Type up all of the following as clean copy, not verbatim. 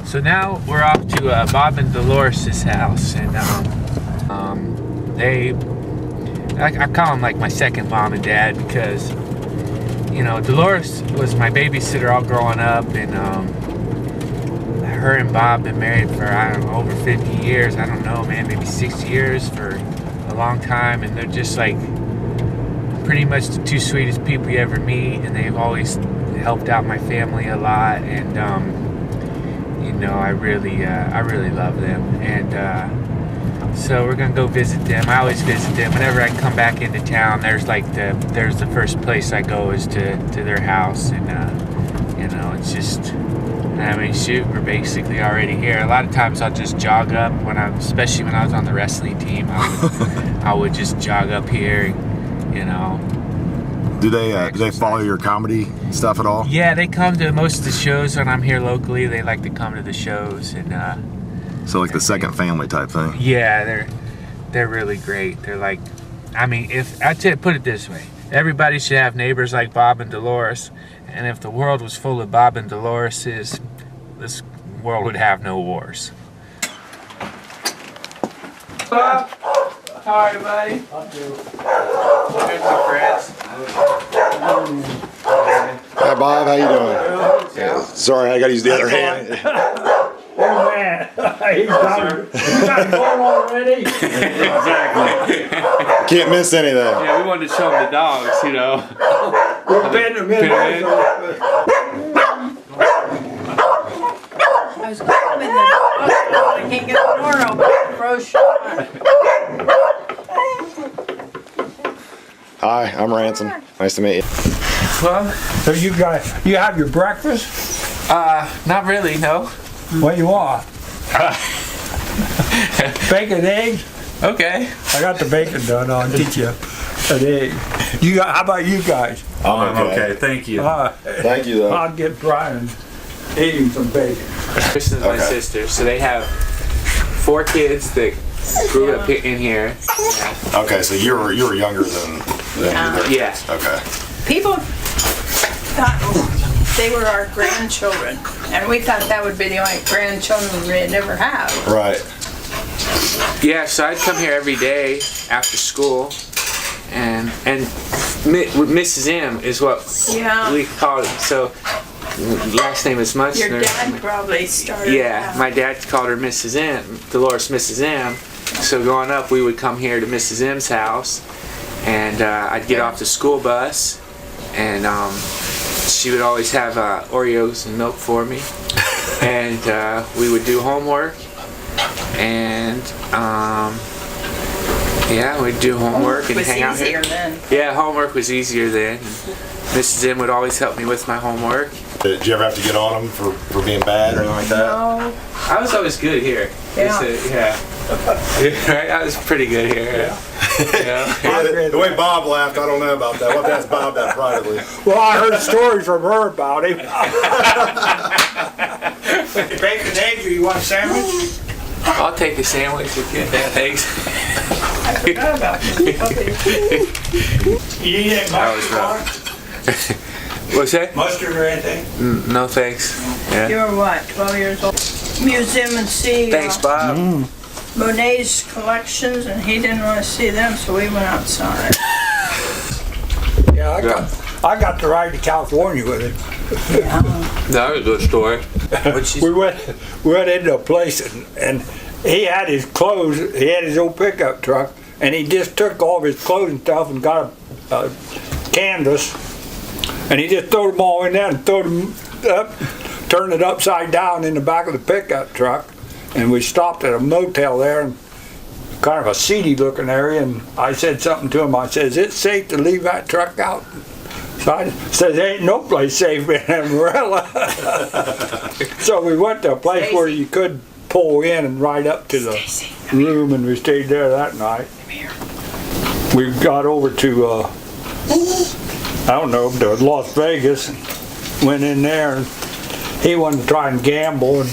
So now we're off to Bob and Doloris' house, and I call them like my second mom and dad because, you know, Dolores was my babysitter all growing up, and her and Bob been married for, I don't know, over 50 years. I don't know, man, maybe 60 years for a long time, and they're just like pretty much the two sweetest people you ever meet, and they've always helped out my family a lot, and you know, I really love them, and so we're gonna go visit them. I always visit them whenever I come back into town. There's the first place I go is to their house, and you know, it's just, I mean, shoot, we're basically already here. A lot of times I'll just jog up especially when I was on the wrestling team. I would just jog up here, you know. Do they follow your comedy stuff at all? Yeah, they come to most of the shows when I'm here locally. They like to come to the shows, and so like the second family type thing. Yeah, they're really great. They're like, I mean, if I put it this way, everybody should have neighbors like Bob and Doloris, and if the world was full of Bob and Dolorises, this world would have no wars. Bob, how are you, buddy? I'll do. Here's my friends. Hi Bob, how you doing? Yeah. Sorry, I gotta use the other hand. Oh man, he's got going already. Exactly. Can't miss anything. Yeah, we wanted to show them the dogs, you know. We're pitting them in. I was going in the hospital. I can't get the door open. Froze shut. Hi, I'm Ranson. Nice to meet you. Well, So you have your breakfast? not really, no. What you want? Bacon, eggs? Okay. I got the bacon done. I'll get you an egg. How about you guys? I'm Okay, thank you. Thank you though. I'll get Brian eating some bacon. This is my sister, so they have 4 kids that grew up in here. Okay, so you're younger than their Yeah. kids. Okay. People thought they were our grandchildren, and we thought that would be the only grandchildren we'd ever have. Right. Yeah, so I'd come here every day after school, and Mrs. M is what Yeah. we call it. So last name is Munchner. Your dad probably started. Yeah, my dad called her Mrs. M, Dolores Mrs. M. So growing up, we would come here to Mrs. M's house, and I'd get off the school bus, and she would always have Oreos and milk for me, and we would do homework, and yeah, we'd do homework and hang out here. Then. Yeah, homework was easier then. Mrs. M would always help me with my homework. Did you ever have to get on them for being bad or anything like that? No. I was always good here. Yeah. Right? I was pretty good here. Yeah. The way Bob laughed, I don't know about that. We'll have to ask Bob that privately. Well, I heard stories from her about him. Bacon, eggs, or you want a sandwich? I'll take a sandwich if you get that. Thanks. I forgot about you. You need any mustard on it? What's that? Mustard or anything? No thanks. Yeah. You were what, 12 years old? Museum and see Thanks, Bob. Monet's collections, and he didn't want to see them, so we went outside. Yeah, I got to ride to California with him. That was a good story. We went into a place and he had his clothes. He had his old pickup truck, and he just took all of his clothes and stuff and got a canvas, and he just threw them all in there and threw them up, turned it upside down in the back of the pickup truck, and we stopped at a motel there, and kind of a seedy looking area, and I said something to him. I said, "Is it safe to leave that truck out?" So I said, "There ain't no place safe in Amarillo." So we went to a place where you could pull in and ride up to the room, and we stayed there that night. We got over to, I don't know, to Las Vegas, and went in there, and he wanted to try and gamble, and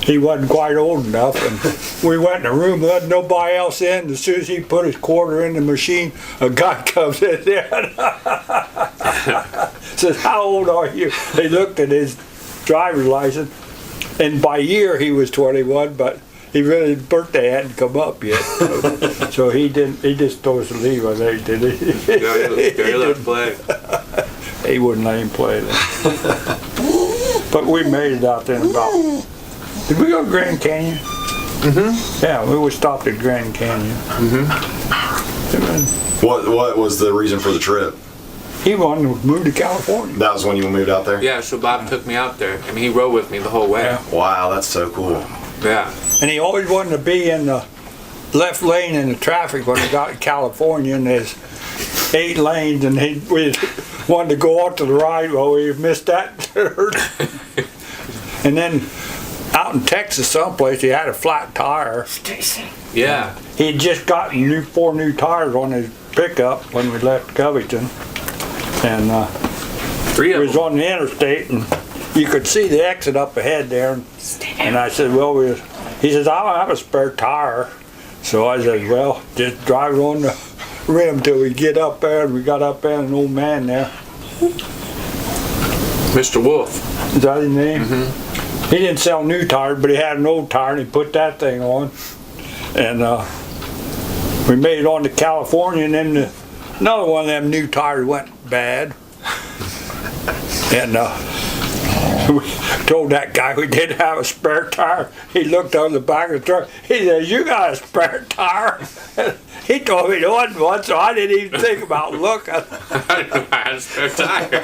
he wasn't quite old enough, and we went in the room, there wasn't nobody else in. As soon as he put his quarter in the machine, a guy comes in there and says, "How old are you?" He looked at his driver's license. And by year he was 21, but his birthday hadn't come up yet. So he didn't. He just told us to leave. I think, did he? Gary let him play. He wouldn't let him play then. But we made it out there in about. Did we go to Grand Canyon? Mm-hmm. Yeah, we stopped at Grand Canyon. Mm-hmm. What was the reason for the trip? He wanted to move to California. That was when you moved out there? Yeah, so Bob took me out there. I mean, he rode with me the whole way. Yeah. Wow, that's so cool. Yeah. And he always wanted to be in the left lane in the traffic when we got to California, and there's 8 lanes, and we wanted to go off to the right. Well, we missed that. And then out in Texas someplace, he had a flat tire. Yeah. He had just gotten 4 new tires on his pickup when we left Covington. And 3 of we was them. on the interstate, and you could see the exit up ahead there. And I said, well, he says, I don't have a spare tire. So I said, well, just drive it on the rim till we get up there. And we got up there, and an old man there. Mr. Wolf. Is that his name? Mm-hmm. He didn't sell new tires, but he had an old tire, and he put that thing on. And we made it on to California, and then another one of them new tires went bad. And we told that guy we didn't have a spare tire. He looked on the back of the truck. He said, you got a spare tire? He told me there wasn't one, so I didn't even think about looking. I didn't know I had a spare tire.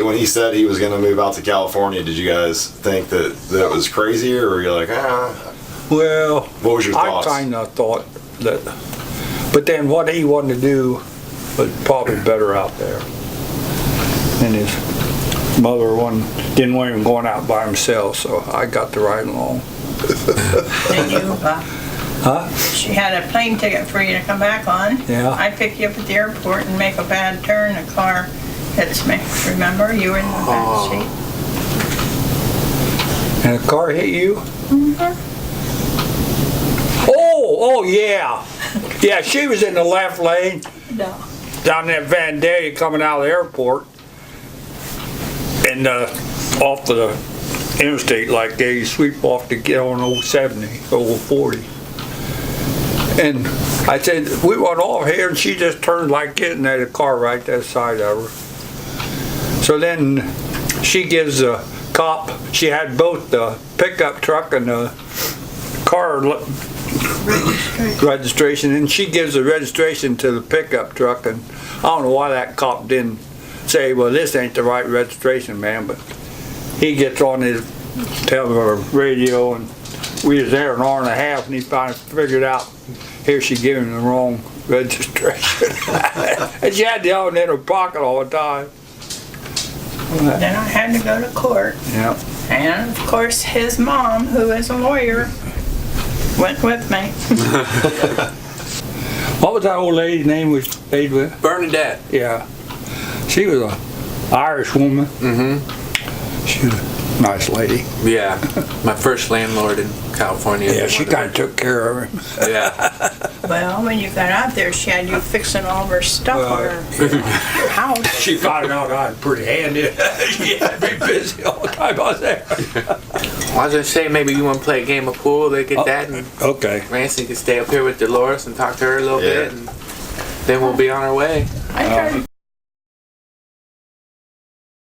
When he said he was going to move out to California, did you guys think that was crazy, or were you like, ah? Well, What was your thoughts? I kind of thought that, but then what he wanted to do was probably better out there. And his mother didn't want him going out by himself, so I got to ride along. Did you? Huh? She had a plane ticket for you to come back on. Yeah. I pick you up at the airport and make a bad turn. The car hits me. Remember? You were in the back seat. And a car hit you? Mm-hmm. Oh, yeah. Yeah, she was in the left lane No. down that Vandalia coming out of the airport. And off the interstate like they sweep off to get on 070, 040. And I said, we went off here, and she just turned like getting at a car right that side of her. So then she gives the cop, she had both the pickup truck and the car registration, and she gives the registration to the pickup truck, and I don't know why that cop didn't say, well, this ain't the right registration, man, but he gets on his radio, and we was there an hour and a half, and he finally figured out, here she gave him the wrong registration. And she had the other one in her pocket all the time. Then I had to go to court. Yeah. And of course his mom, who is a lawyer, went with me. What was that old lady's name we stayed with? Bernadette. Yeah. She was a Irish woman. Mm-hmm. She was a nice lady. Yeah. My first landlord in California. Yeah, she kind of took care of him. Yeah. Well, when you got out there, she had you fixing all of her stuff on her house. She found out I was pretty handy. She had me busy all the time I was there. I was gonna say maybe you want to play a game of pool. They get that, and Okay. Ranson can stay up here with Doloris and talk to her a little Yeah. bit, and then we'll be on our way. I tried